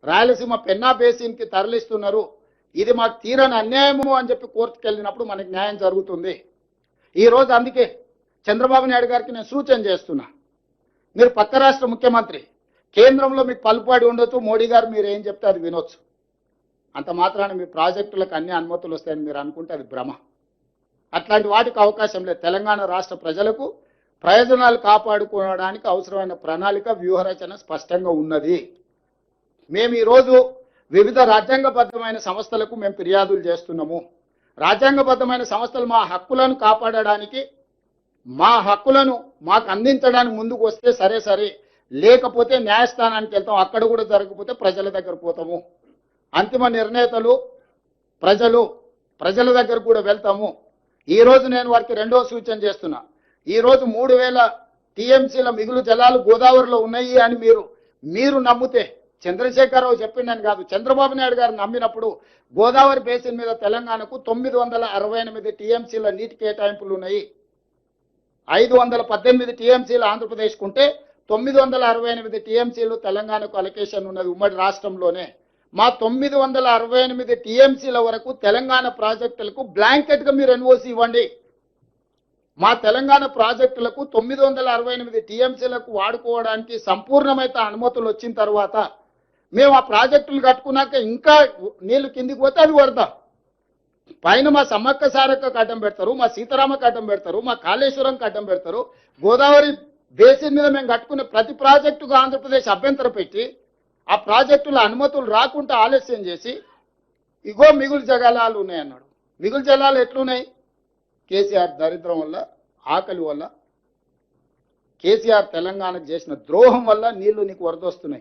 రాయలసీమ పెన్నా బేసిన్కి తరలిస్తున్నారు, ఇది మాకు తీరని అన్యాయము అని చెప్పి కోర్టుకు వెళ్ళినప్పుడు మనకి న్యాయం జరుగుతుంది. ఈరోజు అందుకే చంద్రబాబు నాయుడు గారికి నేను సూచన చేస్తున్నా, మీరు పక్క రాష్ట్ర ముఖ్యమంత్రి, కేంద్రంలో మీకు పలుపాడి ఉండొచ్చు, మోడీ గారు మీరు ఏం చెప్తే అది వినొచ్చు. అంత మాత్రాన మీ ప్రాజెక్టులకు అన్ని అనుమతులు వస్తాయని మీరు అనుకుంటే అది భ్రమ. అట్లాంటి వాటికి అవకాశం లేదు. తెలంగాణ రాష్ట్ర ప్రజలకు ప్రయోజనాలు కాపాడుకోవడానికి అవసరమైన ప్రణాళిక వ్యూహరచన స్పష్టంగా ఉన్నది. మేము ఈరోజు వివిధ రాజ్యాంగబద్ధమైన సంస్థలకు మేము ఫిర్యాదులు చేస్తున్నాము. రాజ్యాంగబద్ధమైన సంస్థలు మా హక్కులను కాపాడడానికి, మా హక్కులను మాకు అందించడానికి ముందుకు వస్తే సరే, లేకపోతే న్యాయస్థానానికి వెళ్తాం. అక్కడ కూడా జరగకపోతే ప్రజల దగ్గర పోతాము. అంతిమ నిర్ణేతలు ప్రజల దగ్గర కూడా వెళ్తాము. ఈరోజు నేను వారికి రెండో సూచన చేస్తున్నా. ఈరోజు 3000 టీఎంసీల మిగులు జలాలు గోదావరిలో ఉన్నాయి అని మీరు నమ్మితే, చంద్రశేఖరరావు చెప్పిండని కాదు, చంద్రబాబు నాయుడు గారు నమ్మినప్పుడు గోదావరి బేసిన్ మీద తెలంగాణకు 968 టీఎంసీల నీటి కేటాయింపులు ఉన్నాయి. 518 టీఎంసీలు ఆంధ్రప్రదేశ్కు ఉంటే 968 టీఎంసీలు తెలంగాణకు అలొకేషన్ ఉన్నది ఉమ్మడి రాష్ట్రంలోనే. మా 968 టీఎంసీల వరకు తెలంగాణ ప్రాజెక్టులకు బ్లాంకెట్గా మీరు ఎన్ఓసి ఇవ్వండి. మా తెలంగాణ ప్రాజెక్టులకు 968 టీఎంసీలకు వాడుకోవడానికి సంపూర్ణమైన అనుమతులు వచ్చిన తర్వాత మేము ఆ ప్రాజెక్టులు కట్టుకున్నాక ఇంకా నీళ్లు కిందికి పోతే అది వరద. పైన మా సమ్మక్క సారక్కకు అడ్డం పెడతారు, మా సీతారామకు అడ్డం పెడతారు, మా కాళేశ్వరంకి అడ్డం పెడతారు. గోదావరి బేసిన్ మీద మేము కట్టుకునే ప్రతి ప్రాజెక్టుకు ఆంధ్రప్రదేశ్ అభ్యంతరం పెట్టి ఆ ప్రాజెక్టుల అనుమతులు రాకుండా ఆలస్యం చేసి ఇగో మిగులు జలాలు ఉన్నాయన్నాడు. మిగులు జలాలు ఎట్లున్నాయి? కేసీఆర్ దరిద్రం వల్ల, ఆకలి వల్ల, కేసీఆర్ తెలంగాణకు చేసిన ద్రోహం వల్ల నీళ్లు నీకు వరదొస్తున్నాయి.